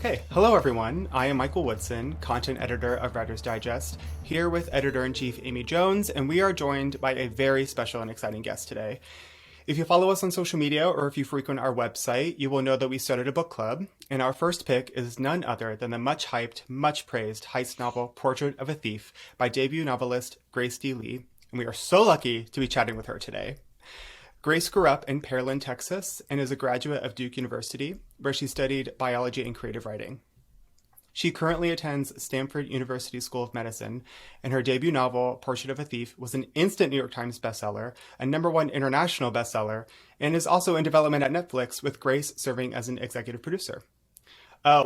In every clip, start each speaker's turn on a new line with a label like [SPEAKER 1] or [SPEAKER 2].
[SPEAKER 1] Okay, hello everyone. I am Michael Woodson, content editor of Writer's Digest, here with editor in chief Amy Jones, and we are joined by a very special and exciting guest today. If you follow us on social media or if you frequent our website, you will know that we started a book club, and our first pick is none other than the much hyped, much praised heist novel Portrait of a Thief by debut novelist Grace D. Lee, and we are so lucky to be chatting with her today. Grace grew up in Pearland, Texas, and is a graduate of Duke University, where she studied biology and creative writing. She currently attends Stanford University School of Medicine, and her debut novel, Portrait of a Thief, was an instant New York Times bestseller, a #1 international bestseller, and is also in development at Netflix, with Grace serving as an executive producer.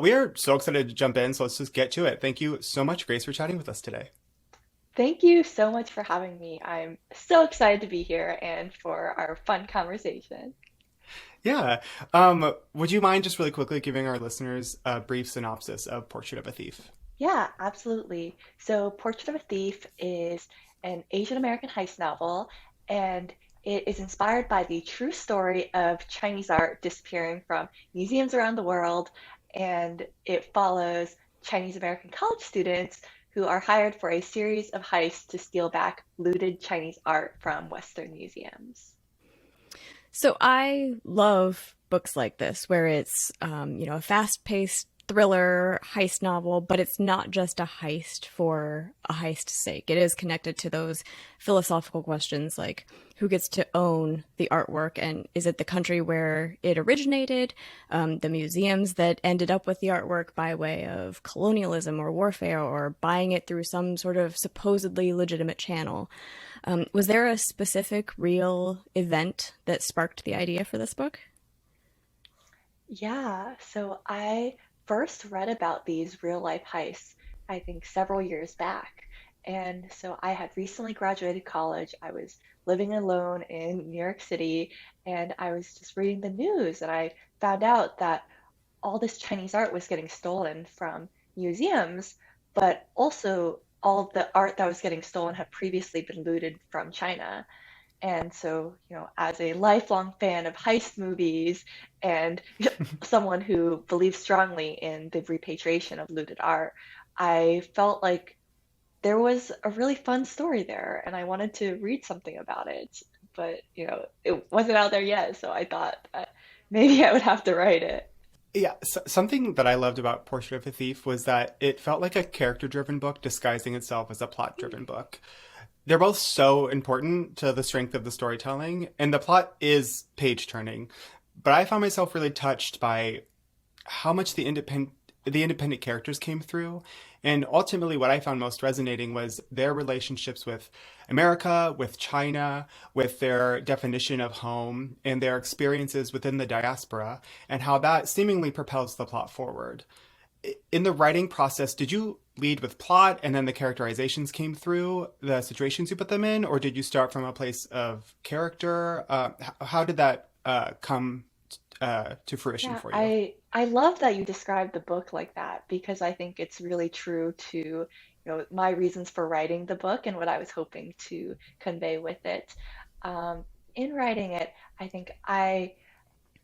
[SPEAKER 1] We are so excited to jump in, so let's just get to it. Thank you so much, Grace, for chatting with us today.
[SPEAKER 2] Thank you so much for having me. I'm so excited to be here and for our fun conversation.
[SPEAKER 1] Yeah. Would you mind just really quickly giving our listeners a brief synopsis of Portrait of a Thief?
[SPEAKER 2] Yeah, absolutely. So, Portrait of a Thief is an Asian American heist novel, and it is inspired by the true story of Chinese art disappearing from museums around the world, and it follows Chinese American college students who are hired for a series of heists to steal back looted Chinese art from Western museums.
[SPEAKER 3] So I love books like this where it's, a fast-paced thriller heist novel, but it's not just a heist for a heist's sake. It is connected to those philosophical questions like who gets to own the artwork and is it the country where it originated, the museums that ended up with the artwork by way of colonialism or warfare or buying it through some sort of supposedly legitimate channel. Was there a specific real event that sparked the idea for this book?
[SPEAKER 2] Yeah, so I first read about these real life heists, I think several years back. And so I had recently graduated college. I was living alone in New York City, and I was just reading the news, and I found out that all this Chinese art was getting stolen from museums, but also all of the art that was getting stolen had previously been looted from China. And so, as a lifelong fan of heist movies and someone who believes strongly in the repatriation of looted art, I felt like there was a really fun story there and I wanted to read something about it. But, it wasn't out there yet, so I thought that maybe I would have to write it.
[SPEAKER 1] Yeah, something that I loved about Portrait of a Thief was that it felt like a character-driven book disguising itself as a plot-driven book. They're both so important to the strength of the storytelling, and the plot is page-turning. But I found myself really touched by how much the independent characters came through. And ultimately, what I found most resonating was their relationships with America, with China, with their definition of home, and their experiences within the diaspora, and how that seemingly propels the plot forward. In the writing process, did you lead with plot and then the characterizations came through the situations you put them in, or did you start from a place of character? How did that come to fruition
[SPEAKER 2] Yeah,
[SPEAKER 1] for you?
[SPEAKER 2] I love that you described the book like that because I think it's really true to, my reasons for writing the book and what I was hoping to convey with it. In writing it, I think I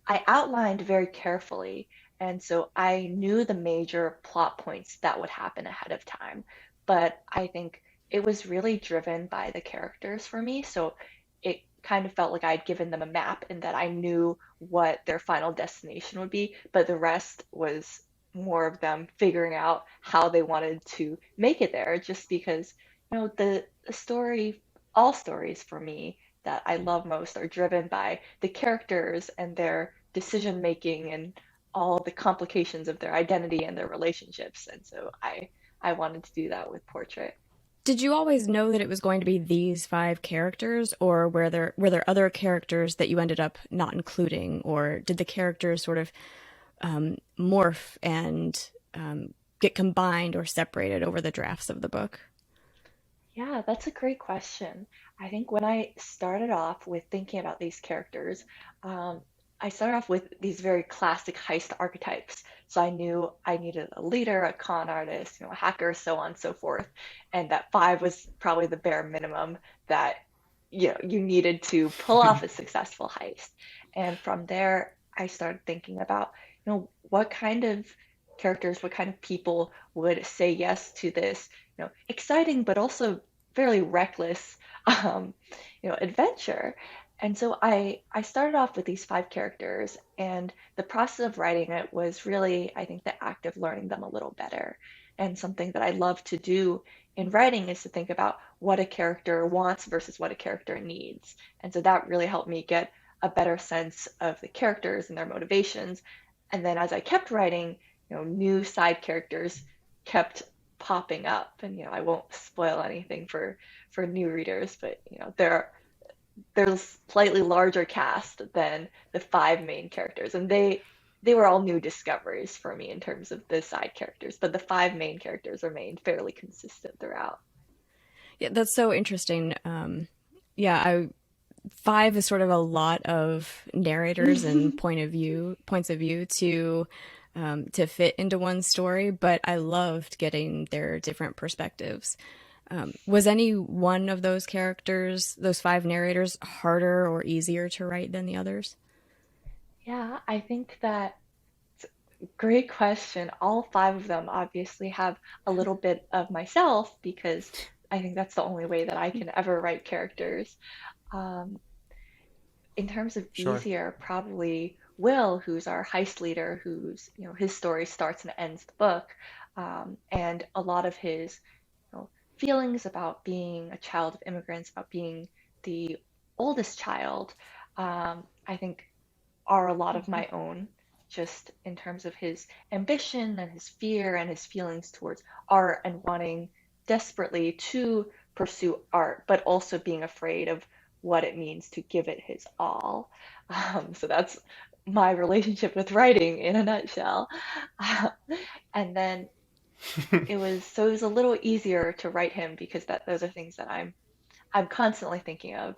[SPEAKER 2] outlined very carefully, and so I knew the major plot points that would happen ahead of time. But I think it was really driven by the characters for me, so it kind of felt like I'd given them a map and that I knew what their final destination would be, but the rest was more of them figuring out how they wanted to make it there, just because, the story, all stories for me that I love most are driven by the characters and their decision making and all the complications of their identity and their relationships. And so I wanted to do that with Portrait.
[SPEAKER 3] Did you always know that it was going to be these five characters, or were there other characters that you ended up not including, or did the characters sort of morph and get combined or separated over the drafts of the book?
[SPEAKER 2] Yeah, that's a great question. I think when I started off with thinking about these characters, um, I started off with these very classic heist archetypes. So I knew I needed a leader, a con artist, a hacker, so on and so forth. And that five was probably the bare minimum that you needed to pull off a successful heist. And from there, I started thinking about, what kind of characters, what kind of people would say yes to this, exciting but also fairly reckless, um, adventure. And so I started off with these five characters, and the process of writing it was really, I think, the act of learning them a little better. And something that I love to do in writing is to think about what a character wants versus what a character needs. And so that really helped me get a better sense of the characters and their motivations. And then as I kept writing, new side characters kept popping up. And I won't spoil anything for new readers, but there's slightly larger cast than the five main characters, and they were all new discoveries for me in terms of the side characters, but the five main characters remained fairly consistent throughout.
[SPEAKER 3] Yeah, that's so interesting. Yeah, five is sort of a lot of narrators and points of view to fit into one story, but I loved getting their different perspectives. Was any one of those characters, those five narrators, harder or easier to write than the others?
[SPEAKER 2] Yeah, I think that great question. All five of them obviously have a little bit of myself because I think that's the only way that I can ever write characters. Um, in terms of
[SPEAKER 1] Sure.
[SPEAKER 2] easier, probably Will, who's our heist leader, who's, his story starts and ends the book, and a lot of his, feelings about being a child of immigrants, about being the oldest child, I think are a lot of my own, just in terms of his ambition and his fear and his feelings towards art and wanting desperately to pursue art, but also being afraid of what it means to give it his all. So that's my relationship with writing in a nutshell. And then it was a little easier to write him because those are things that I'm constantly thinking of.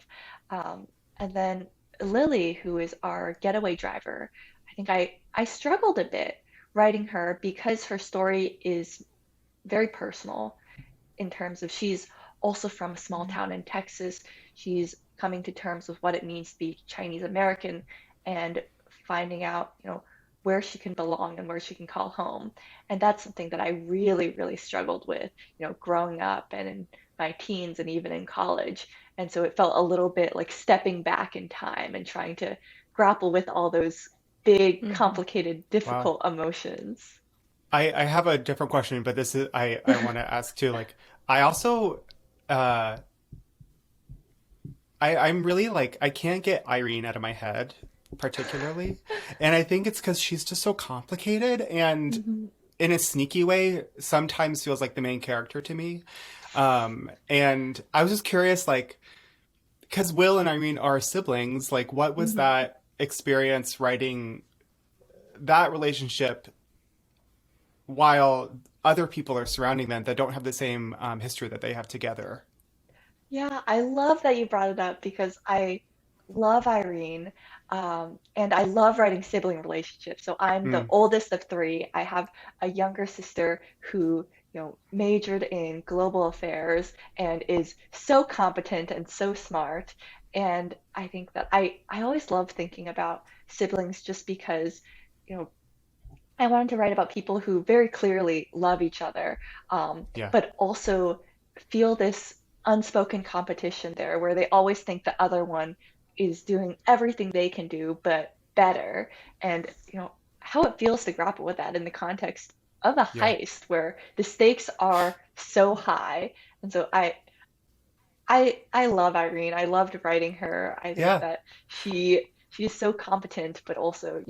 [SPEAKER 2] And then Lily, who is our getaway driver, I think I struggled a bit writing her because her story is very personal in terms of she's also from a small town in Texas. She's coming to terms with what it means to be Chinese American and finding out, where she can belong and where she can call home. And that's something that I really, really struggled with, growing up and in my teens and even in college. And so it felt a little bit like stepping back in time and trying to grapple with all those big,
[SPEAKER 3] Hmm.
[SPEAKER 2] complicated,
[SPEAKER 1] Wow.
[SPEAKER 2] difficult emotions.
[SPEAKER 1] I have a different question, but this is I want to ask too. Like, I also uh I'm really like I can't get Irene out of my head particularly, and I think it's because she's just so complicated and
[SPEAKER 2] Mhm.
[SPEAKER 1] in a sneaky way sometimes feels like the main character to me. And I was just curious, like, because Will and Irene are siblings, like, what was
[SPEAKER 2] Mhm.
[SPEAKER 1] that experience writing that relationship while other people are surrounding them that don't have the same history that they have together?
[SPEAKER 2] Yeah, I love that you brought it up because I love Irene, and I love writing sibling relationships. So I'm the
[SPEAKER 1] Mm,
[SPEAKER 2] oldest of three. I have a younger sister who, majored in global affairs and is so competent and so smart. And I think that I always love thinking about siblings just because, you know, I wanted to write about people who very clearly love each other,
[SPEAKER 1] yeah,
[SPEAKER 2] but also feel this unspoken competition there where they always think the other one is doing everything they can do, but better. And, how it feels to grapple with that in the context of a
[SPEAKER 1] yeah,
[SPEAKER 2] heist where the stakes are so high. And so I love Irene. I loved writing her. I think
[SPEAKER 1] yeah,
[SPEAKER 2] that she's so competent, but also,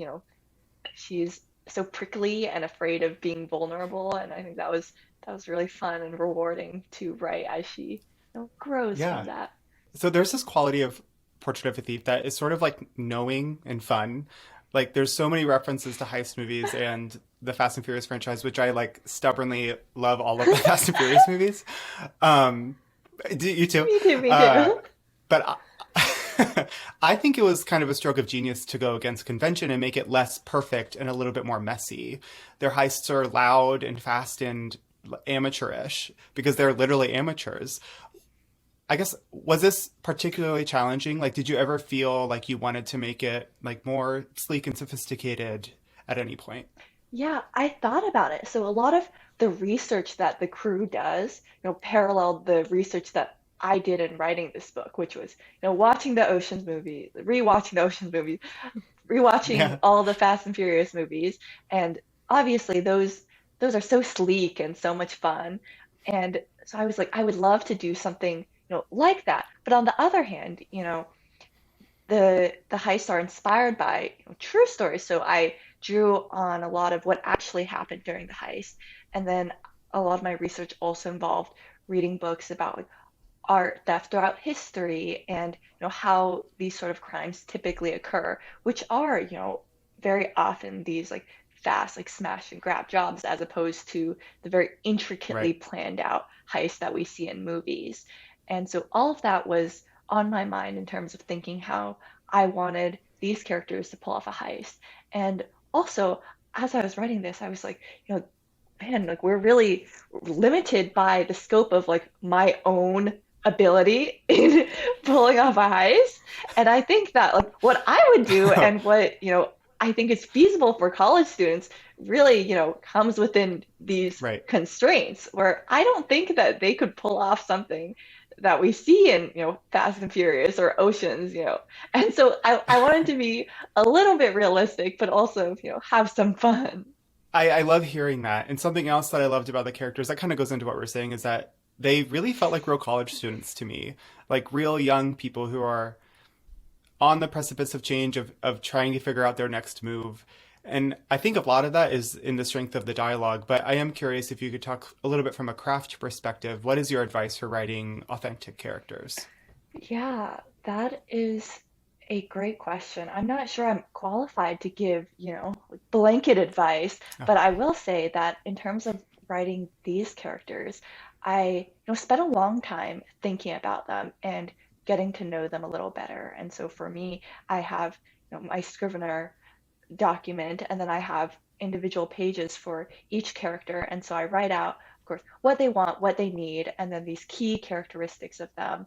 [SPEAKER 2] she's so prickly and afraid of being vulnerable, and I think that was really fun and rewarding to write as she, grows from
[SPEAKER 1] yeah.
[SPEAKER 2] that.
[SPEAKER 1] So there's this quality of Portrait of a Thief that is sort of like knowing and fun. Like there's so many references to heist movies and the Fast and Furious franchise, which I like stubbornly love all of the Fast and Furious movies. Um, do you too?
[SPEAKER 2] Me too, me
[SPEAKER 1] Uh,
[SPEAKER 2] too.
[SPEAKER 1] but I think it was kind of a stroke of genius to go against convention and make it less perfect and a little bit more messy. Their heists are loud and fast and amateurish because they're literally amateurs. I guess was this particularly challenging? Like, did you ever feel like you wanted to make it like more sleek and sophisticated at any point?
[SPEAKER 2] Yeah, I thought about it. So a lot of the research that the crew does, paralleled the research that I did in writing this book, which was, watching the Ocean's movie, rewatching the Ocean's movie, rewatching
[SPEAKER 1] Yeah.
[SPEAKER 2] all the Fast and Furious movies, and obviously those are so sleek and so much fun. And so I was like, I would love to do something, like that. But on the other hand, the heists are inspired by true stories. So I drew on a lot of what actually happened during the heist, and then a lot of my research also involved reading books about like art theft throughout history and how these sort of crimes typically occur, which are very often these like fast like smash and grab jobs as opposed to the very intricately
[SPEAKER 1] Right.
[SPEAKER 2] planned out heists that we see in movies. And so all of that was on my mind in terms of thinking how I wanted these characters to pull off a heist. And also, as I was writing this, I was like, man, like we're really limited by the scope of like my own ability in pulling off a heist. And I think that like what I would do and what, I think is feasible for college students really, comes within these
[SPEAKER 1] Right.
[SPEAKER 2] constraints where I don't think that they could pull off something that we see in, Fast and Furious or Oceans, And so I wanted to be a little bit realistic, but also, have some fun.
[SPEAKER 1] I love hearing that. And something else that I loved about the characters that kind of goes into what we're saying is that they really felt like real college students to me, like real young people who are on the precipice of change, of trying to figure out their next move. And I think a lot of that is in the strength of the dialogue, but I am curious if you could talk a little bit from a craft perspective. What is your advice for writing authentic characters?
[SPEAKER 2] Yeah, that is a great question. I'm not sure I'm qualified to give, like, blanket advice,
[SPEAKER 1] Oh,
[SPEAKER 2] but I will say that in terms of writing these characters, I, spent a long time thinking about them and getting to know them a little better. And so for me, I have, my Scrivener document, and then I have individual pages for each character. And so I write out, of course, what they want, what they need, and then these key characteristics of them.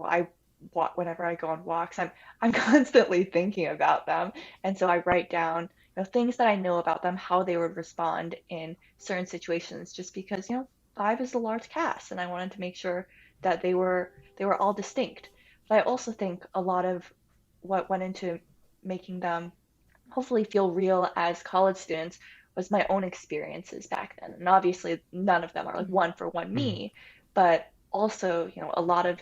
[SPEAKER 2] I walk whenever I go on walks. I'm constantly thinking about them, and so I write down things that I know about them, how they would respond in certain situations. Just because five is a large cast, and I wanted to make sure that they were all distinct. But I also think a lot of what went into making them hopefully feel real as college students was my own experiences back then. And obviously, none of them are like one for one
[SPEAKER 1] mhm.
[SPEAKER 2] me, but also, a lot of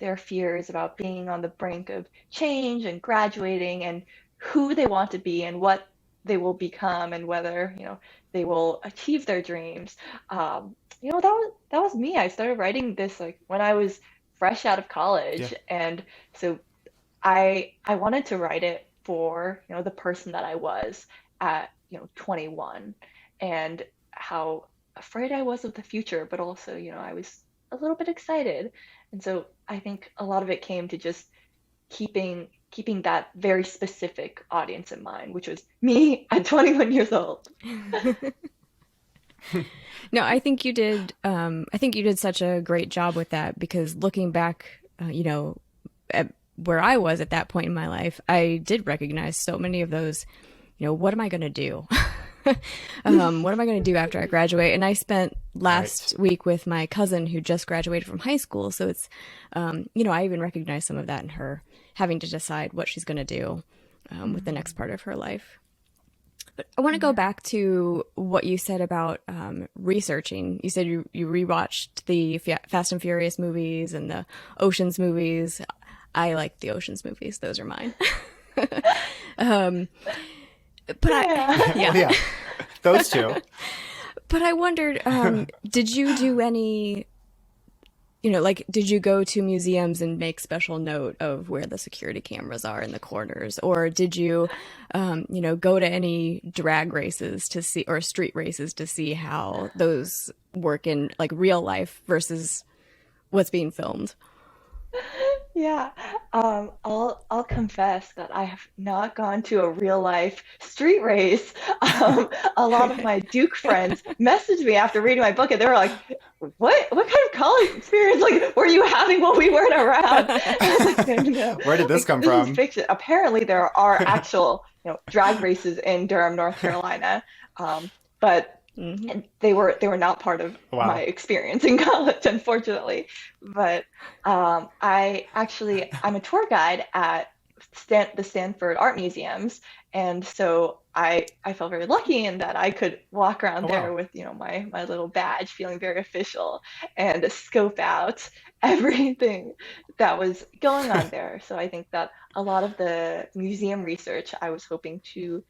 [SPEAKER 2] their fears about being on the brink of change and graduating and who they want to be and what they will become and whether, they will achieve their dreams. That was me. I started writing this like when I was fresh out of
[SPEAKER 1] Yeah.
[SPEAKER 2] college, and so I wanted to write it for, the person that I was at, 21 and how afraid I was of the future, but also, I was a little bit excited. And so I think a lot of it came to just keeping that very specific audience in mind, which was me at 21 years old.
[SPEAKER 3] No, I think you did. I think you did such a great job with that because looking back, at where I was at that point in my life, I did recognize so many of those. What am I going to do? What am I going to do after I graduate? And I spent
[SPEAKER 1] Right.
[SPEAKER 3] last week with my cousin who just graduated from high school, so it's, I even recognize some of that in her having to decide what she's going to do with the next
[SPEAKER 2] Mhm.
[SPEAKER 3] part of her life. But I want to go
[SPEAKER 2] Yeah.
[SPEAKER 3] back to what you said about researching. You said you rewatched the Fast and Furious movies and the Oceans movies. I like the Oceans movies; those are mine. um, but
[SPEAKER 2] Yeah.
[SPEAKER 1] Well,
[SPEAKER 3] yeah.
[SPEAKER 1] yeah, those two.
[SPEAKER 3] But I wondered, did you do any? Like, did you go to museums and make special note of where the security cameras are in the corners? Or did you, go to any drag races to see, or street races to see how those work in like real life versus what's being filmed?
[SPEAKER 2] Yeah, I'll confess that I have not gone to a real life street race. A lot of my Duke friends messaged me after reading my book, and they were like, what kind of college experience like were you having while we weren't around? And I was like, no, no, no.
[SPEAKER 1] Where did this
[SPEAKER 2] Like
[SPEAKER 1] come
[SPEAKER 2] this is
[SPEAKER 1] from?
[SPEAKER 2] fiction. Apparently there are actual, drag races in Durham, North Carolina. But
[SPEAKER 3] Hmm.
[SPEAKER 2] they were not part of my
[SPEAKER 1] Wow.
[SPEAKER 2] experience in college, unfortunately. But I'm a tour guide at the Stanford Art Museums, and so I felt very lucky in that I could walk around
[SPEAKER 1] Oh,
[SPEAKER 2] there
[SPEAKER 1] wow.
[SPEAKER 2] with my little badge, feeling very official, and scope out everything that was going on there. So I think that a lot of the museum research I was hoping to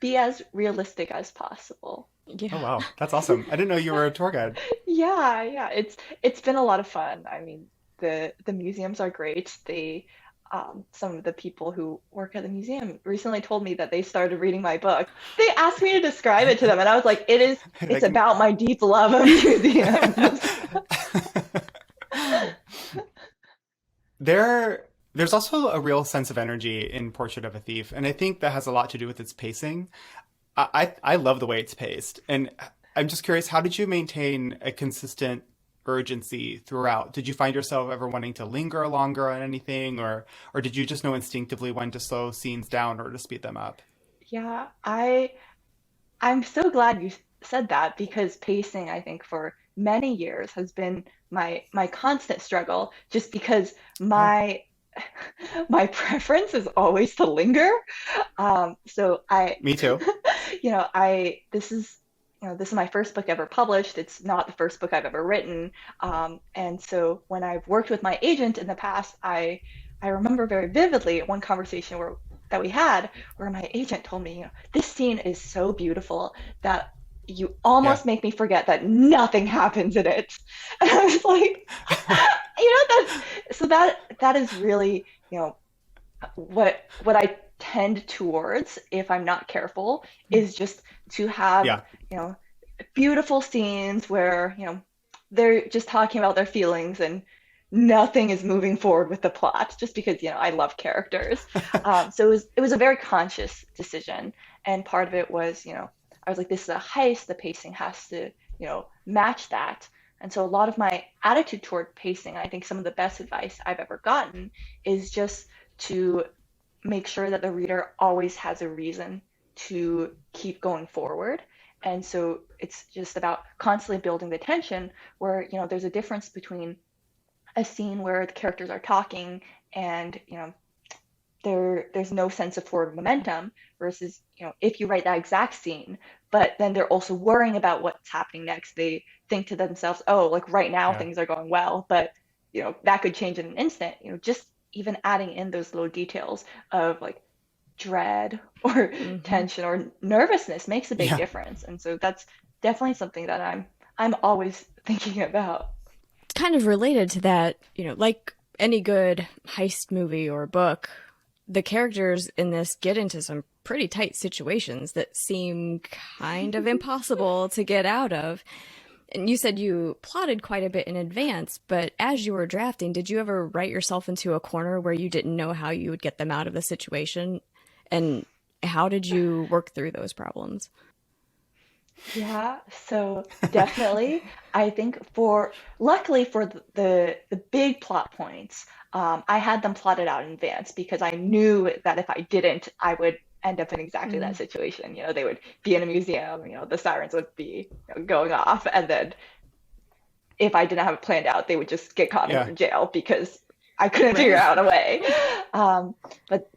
[SPEAKER 2] be as realistic as possible.
[SPEAKER 1] Oh,
[SPEAKER 3] Yeah.
[SPEAKER 1] wow. That's awesome. I didn't know you were a tour guide.
[SPEAKER 2] Yeah, yeah, it's been a lot of fun. I mean, the museums are great. Some of the people who work at the museum recently told me that they started reading my book. They asked me to describe it to them, and I was like, it's
[SPEAKER 1] Like,
[SPEAKER 2] about my deep love of museums.
[SPEAKER 1] there's also a real sense of energy in Portrait of a Thief, and I think that has a lot to do with its pacing. I love the way it's paced, and I'm just curious, how did you maintain a consistent urgency throughout? Did you find yourself ever wanting to linger longer on anything, or did you just know instinctively when to slow scenes down or to speed them up?
[SPEAKER 2] Yeah, I'm so glad you said that because pacing, I think, for many years has been my constant struggle, just because
[SPEAKER 1] Oh,
[SPEAKER 2] my my preference is always to linger. So
[SPEAKER 1] me too.
[SPEAKER 2] I this is my first book ever published. It's not the first book I've ever written. And so when I've worked with my agent in the past, I remember very vividly one conversation that we had where my agent told me, this scene is so beautiful that you
[SPEAKER 1] Yeah.
[SPEAKER 2] almost make me forget that nothing happens in it. And I was like, that is really, what I tend towards if I'm not careful is just to have,
[SPEAKER 1] Yeah.
[SPEAKER 2] you know, beautiful scenes where, they're just talking about their feelings and nothing is moving forward with the plot just because, I love characters. So it was a very conscious decision. And part of it was, I was like, this is a heist, the pacing has to, match that. And so a lot of my attitude toward pacing, I think some of the best advice I've ever gotten is just to make sure that the reader always has a reason to keep going forward. And so it's just about constantly building the tension where, there's a difference between a scene where the characters are talking and, there's no sense of forward momentum versus, if you write that exact scene, but then they're also worrying about what's happening next. They think to themselves, oh, like right now
[SPEAKER 1] Yeah.
[SPEAKER 2] things are going well, but that could change in an instant. Just even adding in those little details of like dread or
[SPEAKER 3] Hmm.
[SPEAKER 2] tension or nervousness makes a big
[SPEAKER 1] Yeah.
[SPEAKER 2] difference. And so that's definitely something that I'm always thinking about.
[SPEAKER 3] Kind of related to that, like any good heist movie or book, the characters in this get into some pretty tight situations that seem kind of impossible to get out of. And you said you plotted quite a bit in advance, but as you were drafting, did you ever write yourself into a corner where you didn't know how you would get them out of the situation? And how did you work through those problems?
[SPEAKER 2] Yeah, so definitely. I think luckily for the big plot points, I had them plotted out in advance because I knew that if I didn't, I would end up in exactly that
[SPEAKER 3] Mm,
[SPEAKER 2] situation. They would be in a museum, the sirens would be, going off, and then if I didn't have it planned out, they would just get caught and go
[SPEAKER 1] Yeah.
[SPEAKER 2] to jail because I couldn't figure
[SPEAKER 1] Right.
[SPEAKER 2] out a way. But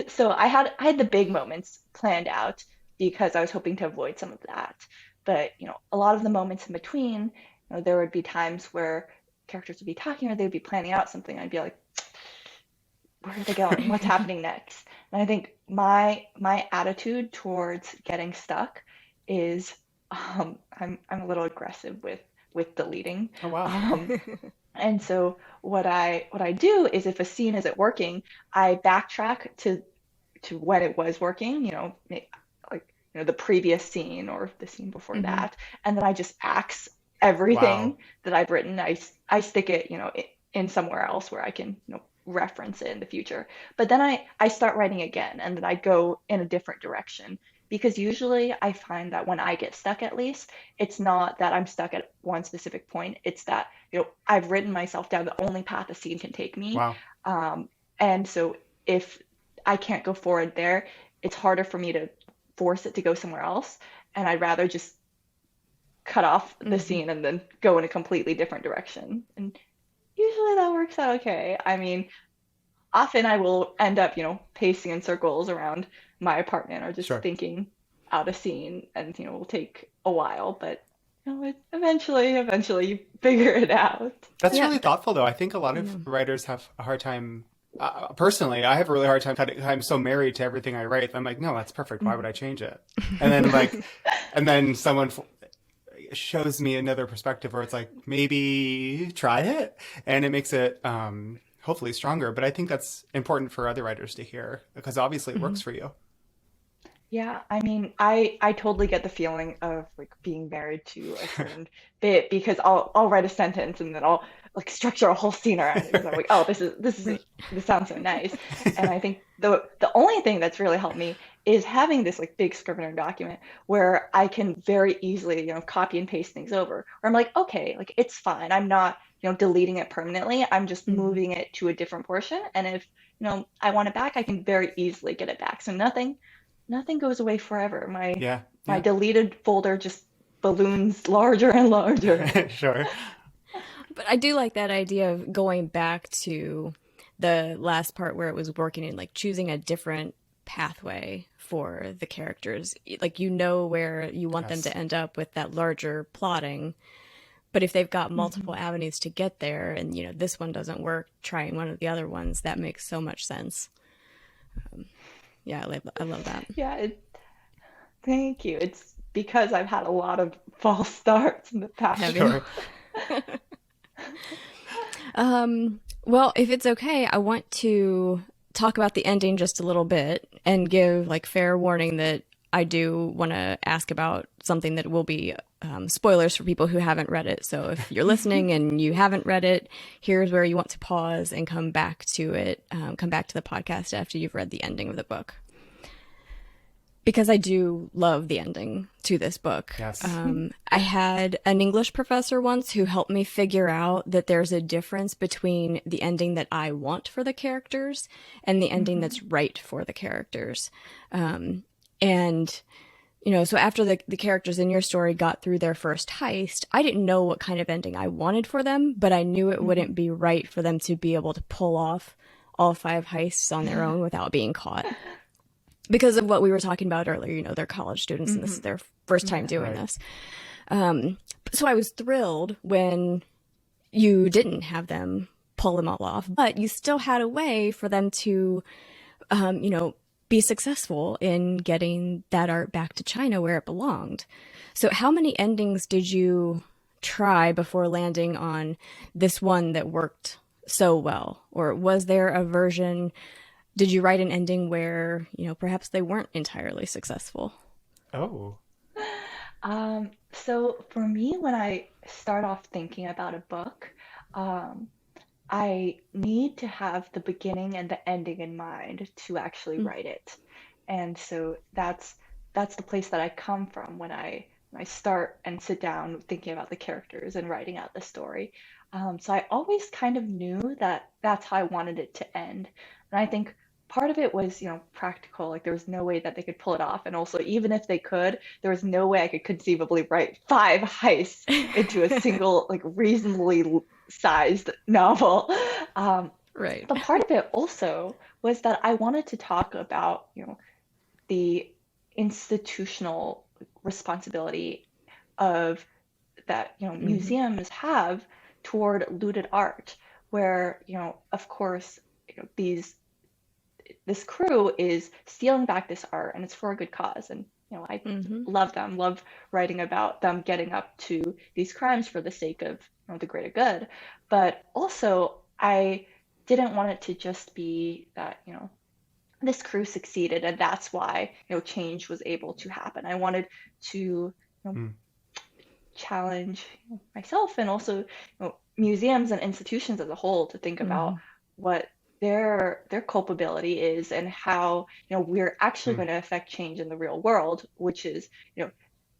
[SPEAKER 2] so I had the big moments planned out because I was hoping to avoid some of that. But a lot of the moments in between, there would be times where characters would be talking or they would be planning out something. I'd be like, where are they going? What's happening next? And I think my attitude towards getting stuck is I'm a little aggressive with deleting.
[SPEAKER 1] Oh, wow.
[SPEAKER 2] Um, and so what I do is if a scene isn't working, I backtrack to when it was working, like the previous scene or the scene before
[SPEAKER 3] hmm.
[SPEAKER 2] that, and then I just axe
[SPEAKER 1] Wow.
[SPEAKER 2] everything that I've written. I stick it, in somewhere else where I can, reference it in the future. But then I start writing again, and then I go in a different direction because usually I find that when I get stuck, at least, it's not that I'm stuck at one specific point. It's that, I've written myself down the only path a scene can take me.
[SPEAKER 1] Wow.
[SPEAKER 2] Um, and so if I can't go forward there, it's harder for me to force it to go somewhere else. And I'd rather just cut off the
[SPEAKER 3] Hmm.
[SPEAKER 2] scene and then go in a completely different direction. And usually that works out okay. I mean, often I will end up, pacing in circles around my apartment or just
[SPEAKER 1] Sure.
[SPEAKER 2] thinking out a scene, and it will take a while, but eventually you figure it out.
[SPEAKER 1] That's
[SPEAKER 3] Yeah.
[SPEAKER 1] really thoughtful, though. I think a lot of
[SPEAKER 3] Yeah.
[SPEAKER 1] writers have a hard time. Personally, I have a really hard time cutting. I'm so married to everything I write. I'm like, no, that's perfect. Why would I change it? And then and then someone shows me another perspective where it's like, maybe try it, and it makes it hopefully stronger. But I think that's important for other writers to hear because obviously it works
[SPEAKER 3] Mhm.
[SPEAKER 1] for you.
[SPEAKER 2] Yeah, I mean, I totally get the feeling of like being married to a certain bit, because I'll write a sentence and then I'll like structure a whole scene around it because I'm like, oh,
[SPEAKER 3] Right.
[SPEAKER 2] this sounds so nice. And I think the only thing that's really helped me is having this like big Scrivener document where I can very easily, copy and paste things over. Where I'm like, okay, like it's fine. I'm not, deleting it permanently. I'm just
[SPEAKER 3] Mhm.
[SPEAKER 2] moving it to a different portion. And if, I want it back, I can very easily get it back. So nothing goes away forever. My
[SPEAKER 1] Yeah,
[SPEAKER 2] my
[SPEAKER 1] yeah,
[SPEAKER 2] deleted folder just balloons larger and larger.
[SPEAKER 1] sure.
[SPEAKER 3] But I do like that idea of going back to the last part where it was working in like choosing a different pathway for the characters. Like you know where you want them
[SPEAKER 1] Yes.
[SPEAKER 3] to end up with that larger plotting, but if they've got multiple
[SPEAKER 2] Mhm.
[SPEAKER 3] avenues to get there and this one doesn't work, trying one of the other ones, that makes so much sense. Yeah, I love that.
[SPEAKER 2] Yeah, thank you. It's because I've had a lot of false starts in the
[SPEAKER 3] Have
[SPEAKER 2] past.
[SPEAKER 3] you?
[SPEAKER 1] Sure.
[SPEAKER 3] Well, if it's okay, I want to talk about the ending just a little bit and give like fair warning that I do want to ask about something that will be spoilers for people who haven't read it. So if you're listening and you haven't read it, here's where you want to pause and come back to it, come back to the podcast after you've read the ending of the book. Because I do love the ending to this book.
[SPEAKER 1] Yes.
[SPEAKER 3] I had an English professor once who helped me figure out that there's a difference between the ending that I want for the characters and the ending
[SPEAKER 2] Hmm.
[SPEAKER 3] that's right for the characters. And, so after the characters in your story got through their first heist, I didn't know what kind of ending I wanted for them, but I knew it wouldn't
[SPEAKER 2] Hmm.
[SPEAKER 3] be right for them to be able to pull off all 5 heists on their own without being caught because of what we were talking about earlier. They're college students and this is
[SPEAKER 2] Hmm.
[SPEAKER 3] their first time
[SPEAKER 2] Yeah.
[SPEAKER 3] doing
[SPEAKER 1] Right.
[SPEAKER 3] this. So I was thrilled when you didn't have them pull them all off, but you still had a way for them to, um, you know, be successful in getting that art back to China where it belonged. So how many endings did you try before landing on this one that worked so well? Or was there a version, did you write an ending where, perhaps they weren't entirely successful?
[SPEAKER 1] Oh.
[SPEAKER 2] So for me, when I start off thinking about a book, um, I need to have the beginning and the ending in mind to actually
[SPEAKER 3] Mm.
[SPEAKER 2] write it. And so that's the place that I come from when I start and sit down thinking about the characters and writing out the story. So I always kind of knew that that's how I wanted it to end. And I think part of it was, practical. Like there was no way that they could pull it off. And also, even if they could, there was no way I could conceivably write five heists into a single, like reasonably sized novel. Um,
[SPEAKER 3] Right.
[SPEAKER 2] but part of it also was that I wanted to talk about, the institutional responsibility of that,
[SPEAKER 3] Hmm.
[SPEAKER 2] museums have toward looted art, where, of course, this crew is stealing back this art and it's for a good cause. And, I
[SPEAKER 3] Hmm.
[SPEAKER 2] love them, love writing about them getting up to these crimes for the sake of, the greater good. But also, I didn't want it to just be that, this crew succeeded and that's why, change was able to happen. I wanted to,
[SPEAKER 1] Mm.
[SPEAKER 2] challenge, myself and also, museums and institutions as a whole to think about
[SPEAKER 3] Hmm.
[SPEAKER 2] what their culpability is and how, we're actually
[SPEAKER 1] Mm,
[SPEAKER 2] going to affect change in the real world, which is,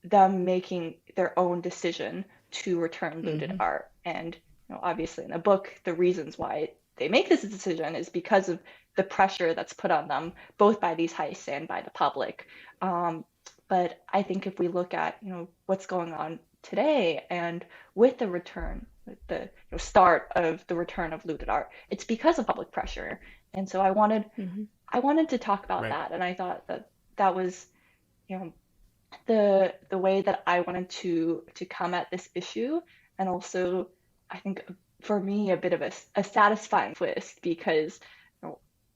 [SPEAKER 2] them making their own decision to return looted
[SPEAKER 3] Hmm.
[SPEAKER 2] art. And, obviously in the book, the reasons why they make this decision is because of the pressure that's put on them, both by these heists and by the public. Um, but I think if we look at, what's going on today and with the return, with the start of the return of looted art, it's because of public pressure. And so
[SPEAKER 3] Hmm.
[SPEAKER 2] I wanted to talk about
[SPEAKER 1] right.
[SPEAKER 2] that, and I thought that that was, you know, the way that I wanted to come at this issue, and also I think for me a bit of a satisfying twist because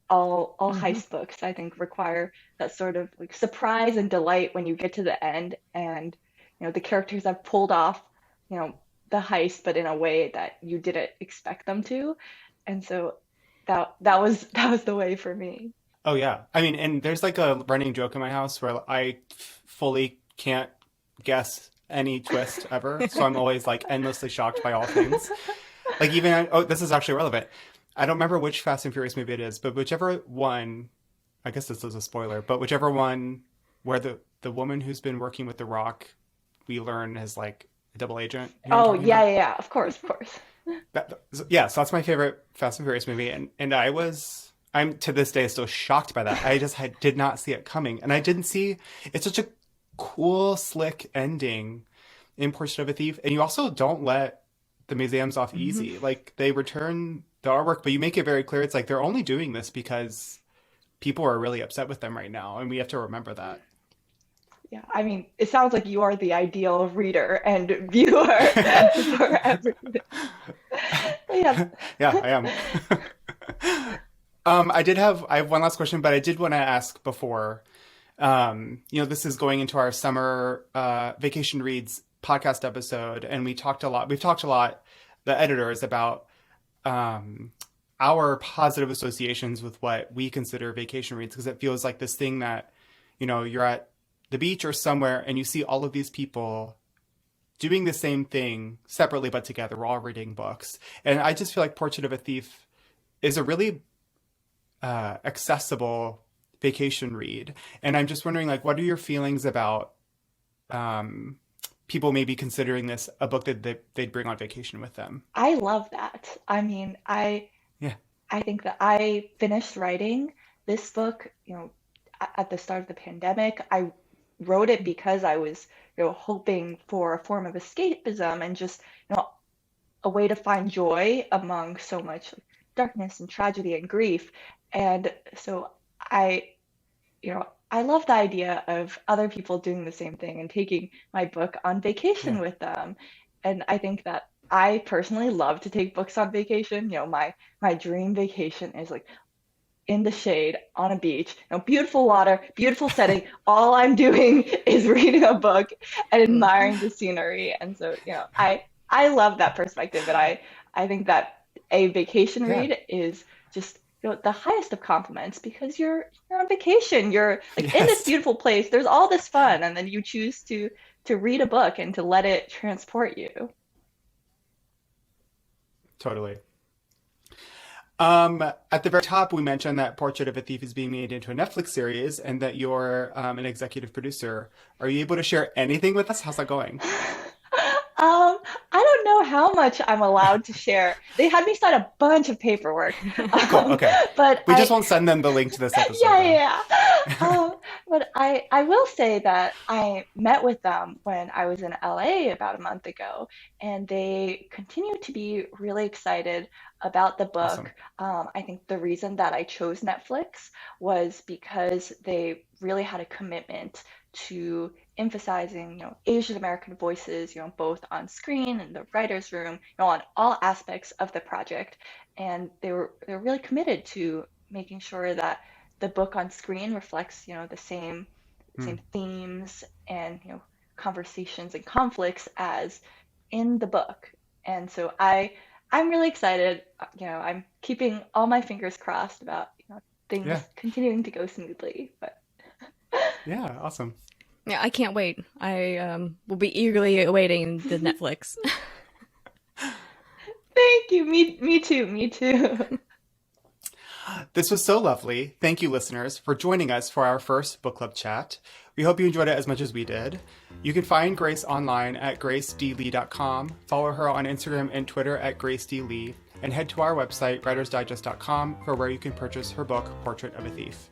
[SPEAKER 2] all
[SPEAKER 3] Hmm.
[SPEAKER 2] heist books I think require that sort of like surprise and delight when you get to the end and the characters have pulled off you know the heist but in a way that you didn't expect them to, and so that was the way for me.
[SPEAKER 1] Oh yeah. I mean, and there's like a running joke in my house where I fully can't guess any twist ever, so I'm always like endlessly shocked by all things. Like even oh, this is actually relevant. I don't remember which Fast and Furious movie it is, but whichever one, I guess this is a spoiler, but whichever one where the woman who's been working with The Rock, we learn is like a double agent. You know what I'm
[SPEAKER 2] Oh
[SPEAKER 1] talking
[SPEAKER 2] yeah,
[SPEAKER 1] about?
[SPEAKER 2] yeah, yeah, of course, of course.
[SPEAKER 1] Yeah, so that's my favorite Fast and Furious movie, and I'm to this day still shocked by that. I did not see it coming, and I didn't see it's such a cool, slick ending in Portrait of a Thief, and you also don't let the museums off
[SPEAKER 3] Hmm.
[SPEAKER 1] easy. Like they return the artwork, but you make it very clear it's like they're only doing this because people are really upset with them right now, and we have to remember that.
[SPEAKER 2] Yeah, I mean, it sounds like you are the ideal reader and viewer for everything. Yeah.
[SPEAKER 1] Yeah, I am. I have one last question, but I did want to ask before. This is going into our summer vacation reads podcast episode, and we talked a lot. We've talked a lot, the editors, about um, our positive associations with what we consider vacation reads, because it feels like this thing that, you're at the beach or somewhere, and you see all of these people doing the same thing separately but together. We're all reading books, and I just feel like Portrait of a Thief is a really accessible vacation read. And I'm just wondering, like, what are your feelings about um, people maybe considering this a book that they'd bring on vacation with them?
[SPEAKER 2] I love that. I mean,
[SPEAKER 1] Yeah.
[SPEAKER 2] I think that I finished writing this book, at the start of the pandemic. I wrote it because I was, hoping for a form of escapism and just, a way to find joy among so much darkness and tragedy and grief. And so I I love the idea of other people doing the same thing and taking my book on vacation
[SPEAKER 1] Yeah.
[SPEAKER 2] with them. And I think that I personally love to take books on vacation. My dream vacation is like in the shade on a beach, beautiful water, beautiful setting. All I'm doing is reading a book and admiring the scenery. And so, I love that perspective. And I think that a vacation
[SPEAKER 1] Yeah.
[SPEAKER 2] read is just the highest of compliments because you're on vacation. You're like in this
[SPEAKER 1] Yes.
[SPEAKER 2] beautiful place. There's all this fun, and then you choose to read a book and to let it transport you.
[SPEAKER 1] Totally. At the very top, we mentioned that Portrait of a Thief is being made into a Netflix series and that you're an executive producer. Are you able to share anything with us? How's that going?
[SPEAKER 2] I don't know how much I'm allowed to share. They had me sign a bunch of paperwork,
[SPEAKER 1] Cool.
[SPEAKER 2] um,
[SPEAKER 1] Okay.
[SPEAKER 2] but
[SPEAKER 1] We just won't send them the link to this episode
[SPEAKER 2] yeah,
[SPEAKER 1] then.
[SPEAKER 2] yeah, yeah. But I will say that I met with them when I was in LA about a month ago, and they continue to be really excited about the book.
[SPEAKER 1] Awesome.
[SPEAKER 2] I think the reason that I chose Netflix was because they really had a commitment to emphasizing, Asian American voices, both on screen and the writer's room, on all aspects of the project. And they're really committed to making sure that the book on screen reflects, the same
[SPEAKER 1] Hmm.
[SPEAKER 2] themes and, conversations and conflicts as in the book. And so I'm really excited. I'm keeping all my fingers crossed about, things
[SPEAKER 1] Yeah.
[SPEAKER 2] continuing to go smoothly. But
[SPEAKER 1] Yeah. Awesome.
[SPEAKER 3] Yeah, I can't wait. I will be eagerly awaiting the Netflix.
[SPEAKER 2] thank you. Me too. Me too.
[SPEAKER 1] This was so lovely. Thank you, listeners, for joining us for our first book club chat. We hope you enjoyed it as much as we did. You can find Grace online at gracedlee.com, follow her on Instagram and Twitter at gracedlee, and head to our website, writersdigest.com, for where you can purchase her book, Portrait of a Thief.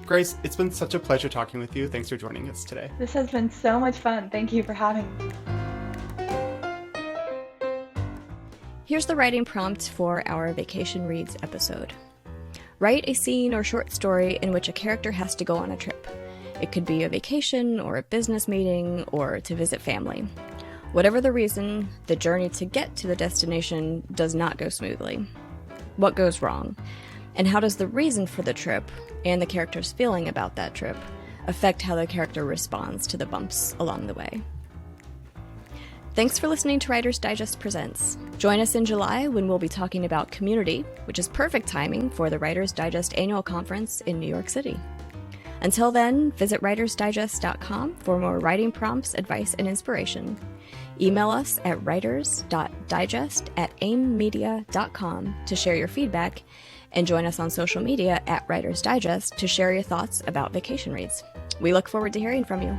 [SPEAKER 1] Grace, it's been such a pleasure talking with you. Thanks for joining us today.
[SPEAKER 2] This has been so much fun. Thank you for having me.
[SPEAKER 3] Here's the writing prompt for our Vacation Reads episode. Write a scene or short story in which a character has to go on a trip. It could be a vacation or a business meeting or to visit family. Whatever the reason, the journey to get to the destination does not go smoothly. What goes wrong? And how does the reason for the trip and the character's feeling about that trip affect how the character responds to the bumps along the way? Thanks for listening to Writer's Digest Presents. Join us in July when we'll be talking about community, which is perfect timing for the Writer's Digest annual conference in New York City. Until then, visit writersdigest.com for more writing prompts, advice, and inspiration. Email us at writers.digest@aimmedia.com to share your feedback, and join us on social media at Writer's Digest to share your thoughts about vacation reads. We look forward to hearing from you.